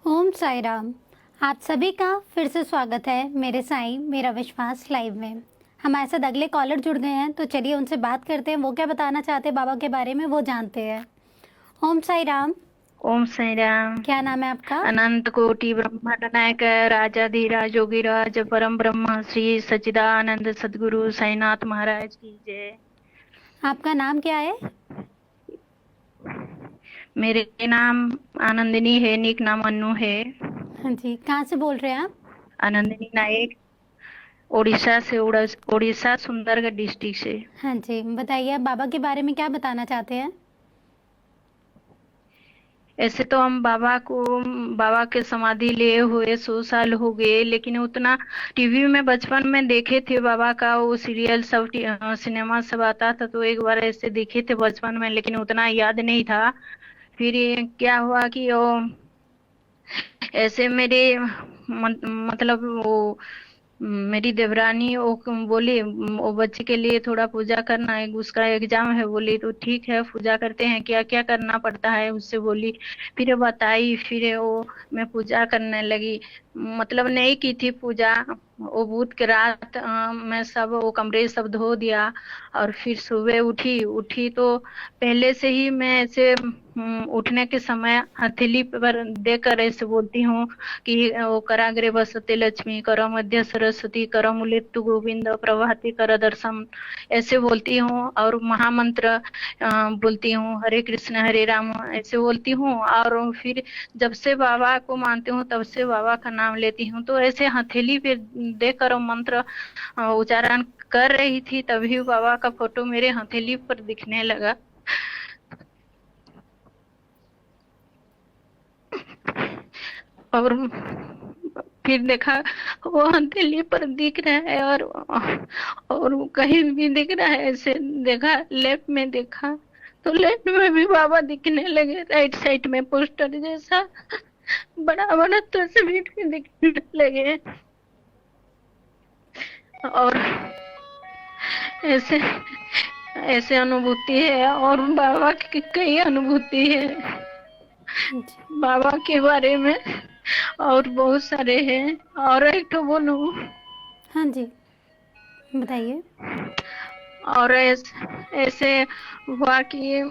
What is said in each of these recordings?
ओम साई राम। आप सभी का फिर से स्वागत है मेरे साईं मेरा विश्वास लाइव में। हमारे साथ अगले कॉलर जुड़ गए हैं, तो चलिए उनसे बात करते हैं। वो क्या बताना चाहते हैं बाबा के बारे में, वो जानते हैं। ओम साई राम। ओम साई राम। क्या नाम है आपका? अनंत कोटि ब्रह्मांड नायक राजाधिराज योगीराज परम ब्रह्म श्री सच्चिदानंद सदगुरु साईनाथ महाराज की जय। आपका नाम क्या है? मेरे नाम आनंदिनी है, निक नाम अन्नू है। हाँ जी, कहाँ से बोल रहे हैं आप? आनंदिनी नायक, उड़ीसा से, उड़ीसा सुंदरगढ़ डिस्ट्रिक्ट से। हाँ जी, बताइए आप बाबा के बारे में क्या बताना चाहते हैं? ऐसे तो हम बाबा के समाधि लिए हुए 100 साल हो गए, लेकिन उतना टीवी में बचपन में देखे थे बाबा का, वो सीरियल सब सिनेमा सब आता था, तो एक बार ऐसे देखे थे बचपन में, लेकिन उतना याद नहीं था। फिर ये क्या हुआ कि वो ऐसे मतलब वो मेरी देवरानी वो बोली वो बच्चे के लिए थोड़ा पूजा करना है, उसका एग्जाम है। बोली तो ठीक है पूजा करते हैं, क्या क्या करना पड़ता है उससे बोली। फिर बताई, फिर वो मैं पूजा करने लगी। मतलब नहीं की थी पूजा। वो बुध के रात मैं सब वो कमरे सब धो दिया, और फिर सुबह उठी उठी तो पहले से ही मैं ऐसे उठने के समय हथेली पर देकर ऐसे बोलती हूँ कि वो कराग्रे बसते लक्ष्मी, कर मध्य सरस्वती, कर मूलेतु गोविंद, प्रभाती कर दर्शन, ऐसे बोलती हूँ। और महामंत्र बोलती हूँ, हरे कृष्ण हरे राम, ऐसे बोलती हूँ। और फिर जब से बाबा को मानती हूँ तब से बाबा का नाम लेती हूँ। तो ऐसे हथेली पे देकर मंत्र उच्चारण कर रही थी, तभी बाबा का फोटो मेरे हथेली पर दिखने लगा। और फिर देखा वो हथेली पर दिख रहा है, और कहीं भी दिख रहा है। ऐसे देखा, लेफ्ट में देखा तो लेफ्ट में भी बाबा दिखने लगे, राइट साइड में पोस्टर जैसा बड़ा बड़ा तस्वीर भी दिखने लगे। और ऐसे ऐसे अनुभूति है, और बाबा की कई अनुभूति है हाँ जी। बाबा के बारे में, और बहुत सारे हैं। और एक तो बोलूं, हाँ जी, बताइए। और ऐसे हुआ कि,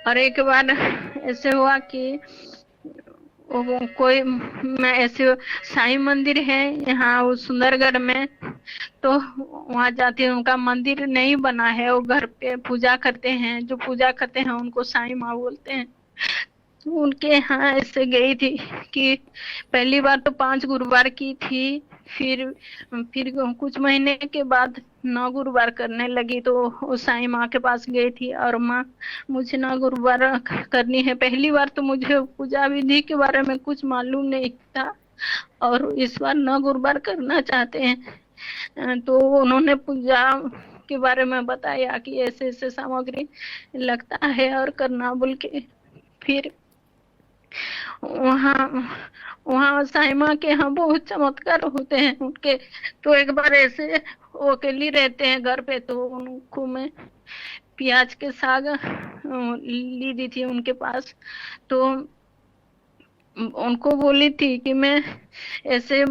और एक बार ऐसे हुआ कि कोई, मैं ऐसे साईं मंदिर है यहाँ वो सुंदरगढ़ में, तो वहां जाती हूँ। उनका मंदिर नहीं बना है, वो घर पे पूजा करते हैं, जो पूजा करते हैं उनको साईं माँ बोलते हैं। उनके यहाँ ऐसे गई थी कि पहली बार तो 5 गुरुवार की थी। फिर फिर कुछ महीने के बाद 9 गुरुवार करने लगी, तो वो साईं माँ के पास गई थी। और माँ, मुझे 9 गुरुवार करनी है। पहली बार तो मुझे पूजा विधि के बारे में कुछ मालूम नहीं था, और इस बार 9 गुरुवार करना चाहते हैं। तो उन्होंने पूजा के बारे में बताया कि ऐसे ऐसे सामग्री लगता है और करना बोल के। फिर वहाँ वहाँ साईं माँ के यहाँ बहुत चमत्कार होते हैं उनके। तो एक बार ऐसे वो अकेली रहते हैं घर पे, तो उनको मैं प्याज के साग ली दी थी उनके पास। तो उनको बोली थी कि मैं ऐसे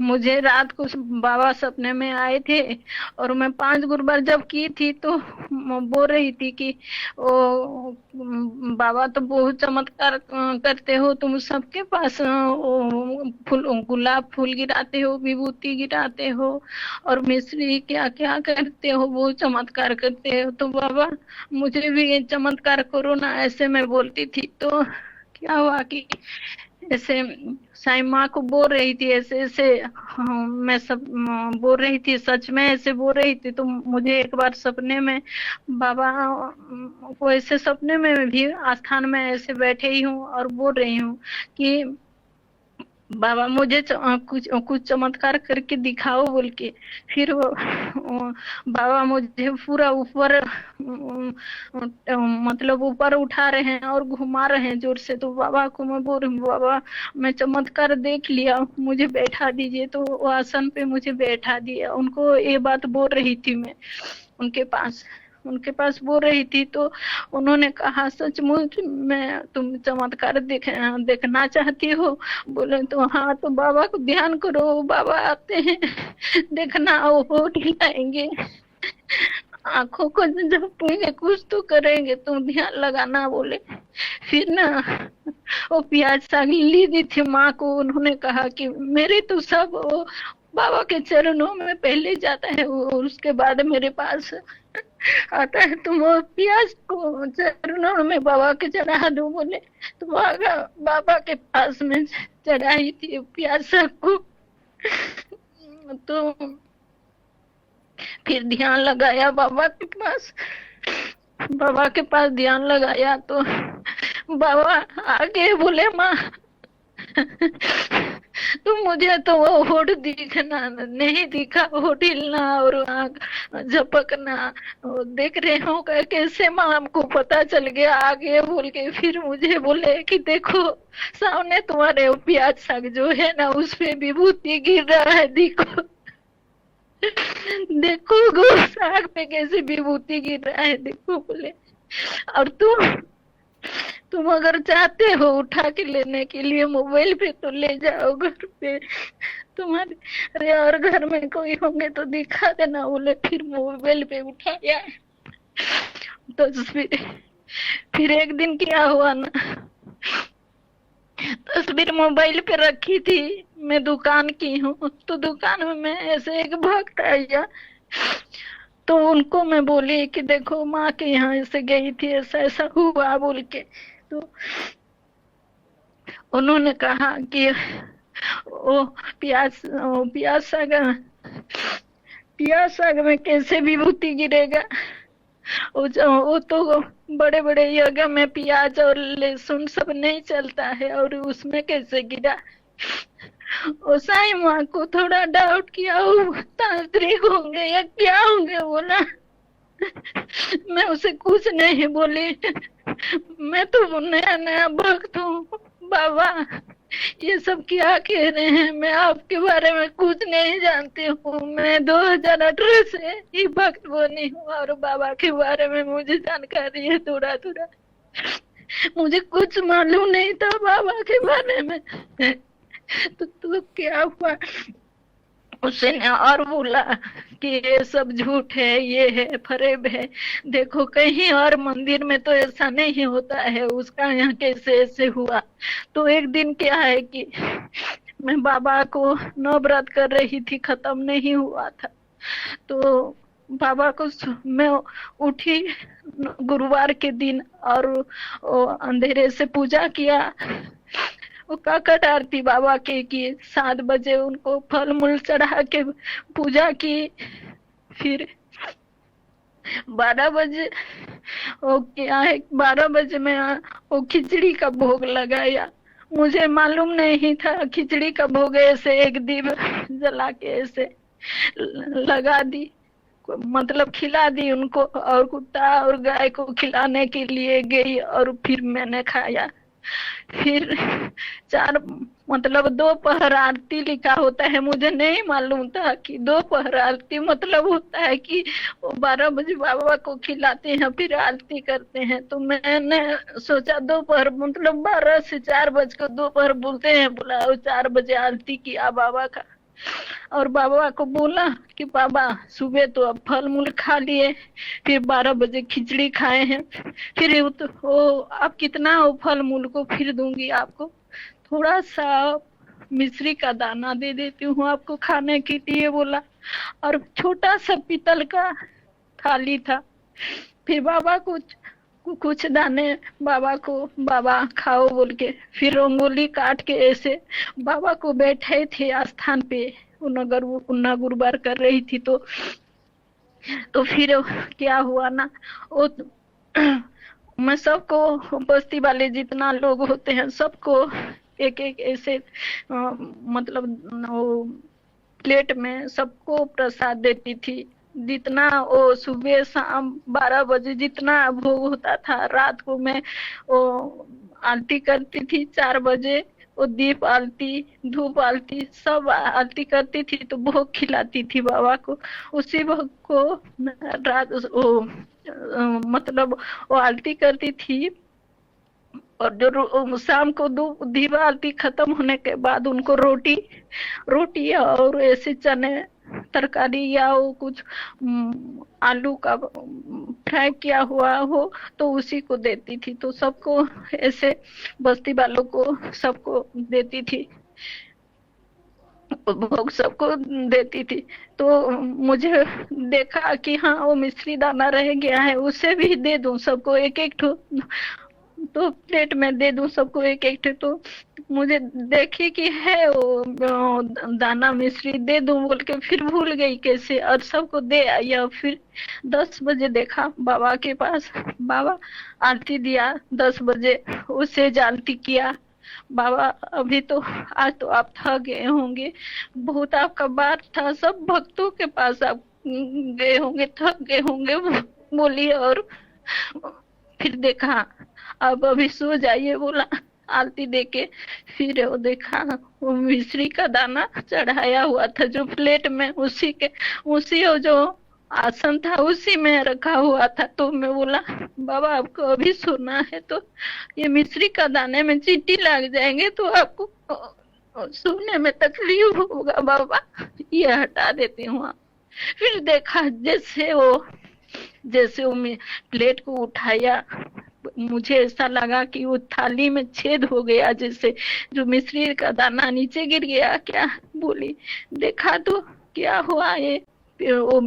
मुझे रात को बाबा सपने में आए थे, और मैं 5 गुरुवार जब की थी तो बोल रही थी कि ओ बाबा तो बहुत चमत्कार करते हो, तुम सबके पास फूल, गुलाब फूल गिराते हो, विभूति गिराते हो, और मिश्री क्या क्या करते हो, बहुत चमत्कार करते हो, तो बाबा मुझे भी ये चमत्कार करो ना, ऐसे मैं बोलती थी। तो क्या हुआ कि ऐसे साईं माँ को बोल रही थी ऐसे ऐसे, हाँ, मैं सब बोल रही थी, सच में ऐसे बोल रही थी। तो मुझे एक बार सपने में बाबा को, ऐसे सपने में भी आस्थान में ऐसे बैठे ही हूँ और बोल रही हूँ कि बाबा मुझे कुछ कुछ चमत्कार करके दिखाओ बोल के। फिर बाबा मुझे पूरा ऊपर मतलब ऊपर उठा रहे हैं और घुमा रहे हैं जोर से। तो बाबा को मैं बोल रही हूँ, बाबा मैं चमत्कार देख लिया, मुझे बैठा दीजिए। तो वो आसन पे मुझे बैठा दिया। उनको ये बात बोल रही थी मैं उनके पास। उनके पास बो रही थी, तो उन्होंने कहा सचमुच मैं तुम चमत्कार देखना चाहती हो? बोले तो हाँ, तो बाबा को ध्यान करो, बाबा आते हैं, देखना वो होठ हिलाएंगे, आंखों को झपकेंगे, कुछ तो करेंगे, तुम ध्यान लगाना। बोले फिर ना वो प्याज साग ली दी थी माँ को, उन्होंने कहा कि मेरे तो सब वो बाबा के चरणों में पहले जाता है वो, और उसके बाद मेरे पास आता है, तुम वो प्याज को चरणों में बाबा के चढ़ा दो। बोले तो बाबा बाबा के पास में चढ़ाई थी प्याज साग को। तो फिर ध्यान लगाया बाबा के पास, बाबा के पास ध्यान लगाया तो बाबा आगे बोले माँ तो मुझे तो वो होठ दिखना नहीं दिखा, होठ हिलना और आँख झपकना देख रहे हो कैसे माँ, हमको पता चल गया आगे बोल के। फिर मुझे बोले कि देखो सामने तुम्हारे प्याज साग जो है ना, उस पे विभूति गिर रहा है, देखो देखो गो साग पे कैसे विभूति गिर रहा है, देखो। बोले और तुम अगर चाहते हो उठा के लेने के लिए मोबाइल पे तो ले जाओ घर पे तुम्हारे, अरे और घर में कोई होंगे तो दिखा देना। बोले फिर मोबाइल पे उठाया तस्वीर। फिर एक दिन क्या हुआ ना, तस्वीर मोबाइल पे रखी थी, मैं दुकान की हूँ, तो दुकान में मैं ऐसे एक भक्त आया, तो उनको मैं बोली कि देखो माँ के यहाँ ऐसे गई थी, ऐसा ऐसा हुआ बोल के। तो उन्होंने कहा कि वो प्याज साग में कैसे विभूति गिरेगा, वो तो बड़े बड़े यज्ञ में प्याज और लहसुन सब नहीं चलता है, और उसमें कैसे गिरा। और साईं माँ को थोड़ा डाउट किया, वो तांत्रिक होंगे या क्या होंगे। बोला मैं उसे कुछ नहीं बोली, मैं तो नया नया भक्त हूँ बाबा, ये सब क्या कह रहे हैं, मैं आपके बारे में कुछ नहीं जानती हूँ, मैं 2018 से ही भक्त बनी हूँ, और बाबा के बारे में मुझे जानकारी है थोड़ा थोड़ा, मुझे कुछ मालूम नहीं था बाबा के बारे में। तो क्या हुआ, उसने और बोला कि ये सब झूठ है, ये है फरेब है, देखो कहीं और मंदिर में तो ऐसा नहीं होता है, उसका यहाँ कैसे ऐसे हुआ। तो एक दिन क्या है कि मैं बाबा को नवरात कर रही थी, खत्म नहीं हुआ था, तो बाबा को मैं उठी गुरुवार के दिन, और अंधेरे से पूजा किया, वो काकट आरती बाबा के की, 7 बजे उनको फल मूल चढ़ा के पूजा की। फिर 12 बजे वो क्या है, 12 बजे में वो खिचड़ी का भोग लगाया, मुझे मालूम नहीं था खिचड़ी का भोग ऐसे एक दीप जला के ऐसे लगा दी, मतलब खिला दी उनको, और कुत्ता और गाय को खिलाने के लिए गई, और फिर मैंने खाया। फिर 4 मतलब 2 पहर आरती लिखा होता है, मुझे नहीं मालूम था कि 2 पहर आरती मतलब होता है कि वो 12 बजे बाबा को खिलाते हैं फिर आरती करते हैं। तो मैंने सोचा 2 पहर मतलब 12 से 4 बज को 2 पहर बोलते हैं, बोला 4 बजे आरती किया बाबा का, और बाबा को बोला कि बाबा सुबह तो अब फल मूल खा लिए, फिर 12 बजे खिचड़ी खाए हैं, फिर वो आप कितना हो फल मूल को फिर दूंगी आपको, थोड़ा सा मिश्री का दाना दे देती हूँ आपको खाने के लिए बोला, और छोटा सा पीतल का थाली था। फिर बाबा कुछ दाने बाबा को, बाबा खाओ बोल के, फिर रंगोली काट के ऐसे बाबा को बैठे थे आस्थान पे, उन्ना गुरुवार कर रही थी। तो फिर क्या हुआ ना, वो मैं सबको, बस्ती वाले जितना लोग होते हैं सबको एक एक ऐसे मतलब वो प्लेट में सबको प्रसाद देती थी, जितना वो सुबह शाम 12 बजे जितना भोग होता था, रात को मैं वो आरती करती थी 4 बजे, वो दीप आरती धूप आरती सब आरती करती थी, तो भोग खिलाती थी बाबा को। उसी भोग को रात वो मतलब वो आरती करती थी, और जो शाम को दीवा आरती खत्म होने के बाद उनको रोटी रोटी और ऐसे चने तरकारी या वो कुछ आलू का फ्राई किया हुआ हो तो उसी को देती थी। तो सबको ऐसे बस्ती वालों को सबको देती थी, भोग सबको देती थी। तो मुझे देखा कि हाँ वो मिश्री दाना रह गया है, उसे भी दे दूं सबको एक एक ठो, तो प्लेट में दे दूं सबको एक एक ठो। तो मुझे देखी कि है वो दाना मिश्री दे दूं बोल के फिर भूल गई कैसे, और सबको दे आई। और फिर 10 बजे देखा बाबा के पास, बाबा आरती दिया 10 बजे, उसे आरती किया। बाबा अभी तो आज तो आप थक गए होंगे, बहुत आपका बार था, सब भक्तों के पास आप गए होंगे, थक गए होंगे बोली। और फिर देखा अब अभी सो जाइए बोला आरती देके। फिर वो देखा वो मिश्री का दाना चढ़ाया हुआ था जो प्लेट में, उसी जो आसन था उसी में रखा हुआ था। तो मैं बोला बाबा आपको अभी सोना है तो ये मिश्री का दाने में चींटी लग जाएंगे तो आपको सोने में तकलीफ होगा बाबा, ये हटा देती हूँ आप। फिर देखा जैसे वो प्लेट को उठाया, मुझे ऐसा लगा कि वो थाली में छेद हो गया, जैसे जो मिश्री का दाना नीचे गिर गया क्या। बोली देखा तो क्या हुआ ये, वो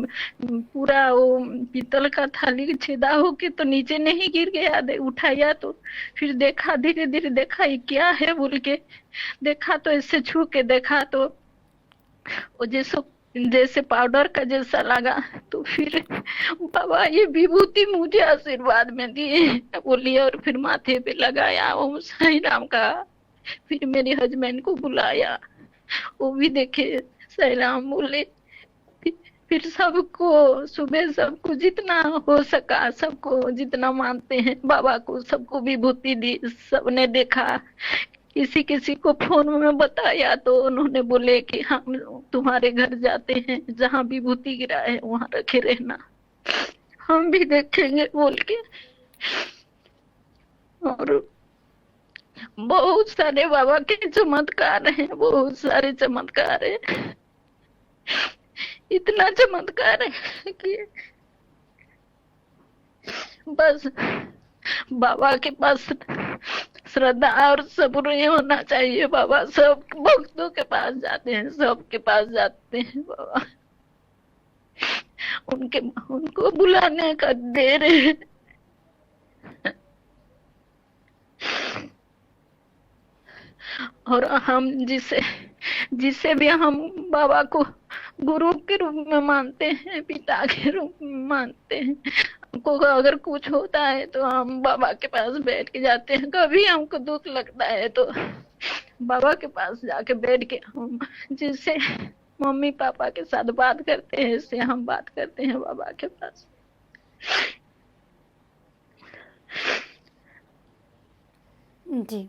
पूरा वो पीतल का थाली छेदा होके तो नीचे नहीं गिर गया, उठाया तो फिर देखा, धीरे धीरे देखा ये क्या है बोल के देखा, तो ऐसे छू के देखा तो वो जैसे पाउडर का जैसा लगा। तो फिर बाबा ये विभूति मुझे आशीर्वाद में दिए बोलिए, और फिर माथे पे लगाया ओम साई राम का। फिर मेरे हस्बैंड को बुलाया, वो भी देखे साई राम बोले। फिर सबको सुबह सबको जितना हो सका, सबको जितना मानते हैं बाबा को, सबको विभूति दी, सबने देखा। किसी किसी को फोन में बताया तो उन्होंने बोले कि हम तुम्हारे घर जाते हैं, जहाँ विभूति गिरा है वहां रखे रहना, हम भी देखेंगे बोल के। और बहुत सारे बाबा के चमत्कार हैं, बहुत सारे चमत्कार है, इतना चमत्कार है कि बस बाबा के पास श्रद्धा और सब्र होना चाहिए। बाबा सब भक्तों के पास जाते हैं, सबके पास जाते हैं बाबा, उनको बुलाने का देर है। और हम जिसे भी हम बाबा को गुरु के रूप में मानते हैं, पिता के रूप में मानते हैं, हमको अगर कुछ होता है तो हम बाबा के पास बैठ के जाते हैं। कभी हमको दुख लगता है तो बाबा के पास जाके बैठ के हम जिससे मम्मी पापा के साथ बात करते हैं, इससे हम बात करते हैं बाबा के पास। जी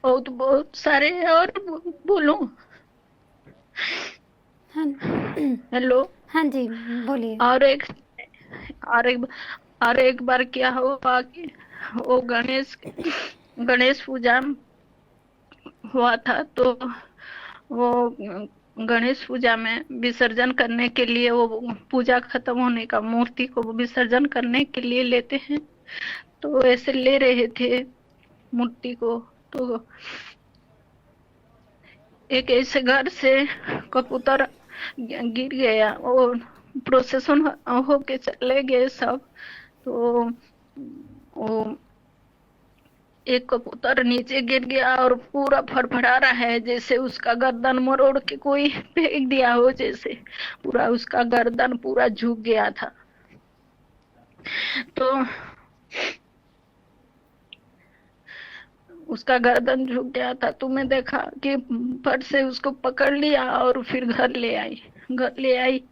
और तो बहुत सारे और बोलूं। हाँ हेलो। हाँ जी बोलिए। और एक बार क्या हुआ कि वो गणेश पूजा हुआ था, तो वो गणेश पूजा में विसर्जन करने के लिए, वो पूजा खत्म होने का मूर्ति को विसर्जन करने के लिए लेते हैं, तो ऐसे ले रहे थे मूर्ति को, तो एक ऐसे घर से कबूतर गिर गया, वो प्रोसेसन होके चले गए सब। तो वो एक कबूतर नीचे गिर गया और पूरा फड़फड़ा रहा है, जैसे उसका गर्दन मरोड़ के कोई फेंक दिया हो, जैसे पूरा उसका गर्दन पूरा झुक गया था। तो उसका गर्दन झुक गया था, तो मैं देखा कि फट से उसको पकड़ लिया और फिर घर ले आई।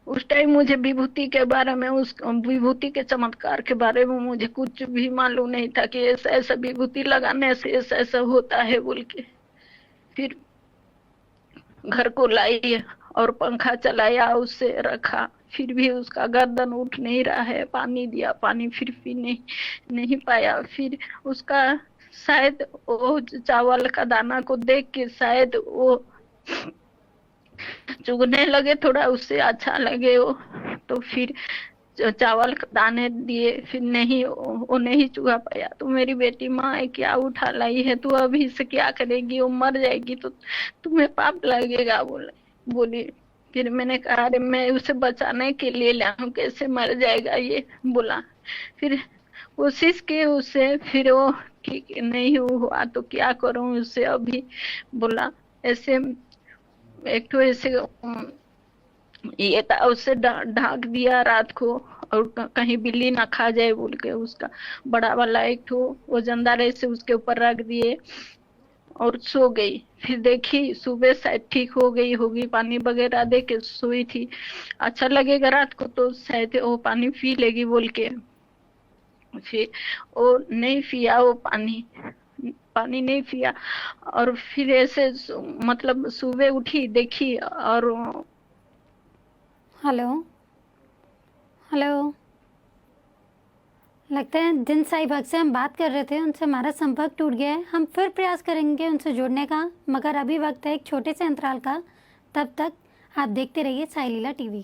उस टाइम मुझे विभूति के बारे में, उस विभूति के चमत्कार के बारे में मुझे कुछ भी मालूम नहीं था कि ऐसा ऐसा विभूति लगाने से ऐसा ऐसा होता है बोल के। फिर घर को लाई और पंखा चलाया, उससे रखा, फिर भी उसका गर्दन उठ नहीं रहा है। पानी दिया, पानी फिर भी नहीं पाया। फिर उसका शायद वो चावल का दाना को देख के शायद वो चुगने लगे, थोड़ा उससे अच्छा लगे वो, तो फिर चावल दाने दिए, फिर नहीं, वो नहीं चुगा पाया। तो मेरी बेटी, माँ क्या उठा लाई है, तू अभी से क्या करेगी, वो मर जाएगी तो तुम्हें पाप लगेगा, बोली। फिर मैंने कहा, अरे मैं उसे बचाने के लिए लाऊं, कैसे मर जाएगा ये, बोला। फिर कोशिश की उसे, फिर वो ठीक नहीं हुआ तो क्या करूं उसे अभी, बोला। ऐसे एक तो ऐसे ये था, उससे ढाक दिया रात को, और कहीं बिल्ली ना खा जाए बोल के, उसका बड़ा वाला एक तो वजनदार ऐसे उसके ऊपर रख दिए और सो गई। फिर देखी सुबह शायद ठीक हो गई होगी, पानी वगैरह दे के सोई थी, अच्छा लगेगा रात को तो शायद वो पानी पी लेगी बोल के। फिर वो नहीं पिया, वो पानी पानी नहीं पिया। और फिर ऐसे मतलब सुबह उठी देखी, और हेलो। हेलो। लगता है जिन साई भक्त से हम बात कर रहे थे उनसे हमारा संपर्क टूट गया है। हम फिर प्रयास करेंगे उनसे जुड़ने का, मगर अभी वक्त है एक छोटे से अंतराल का। तब तक आप देखते रहिए साई लीला टीवी।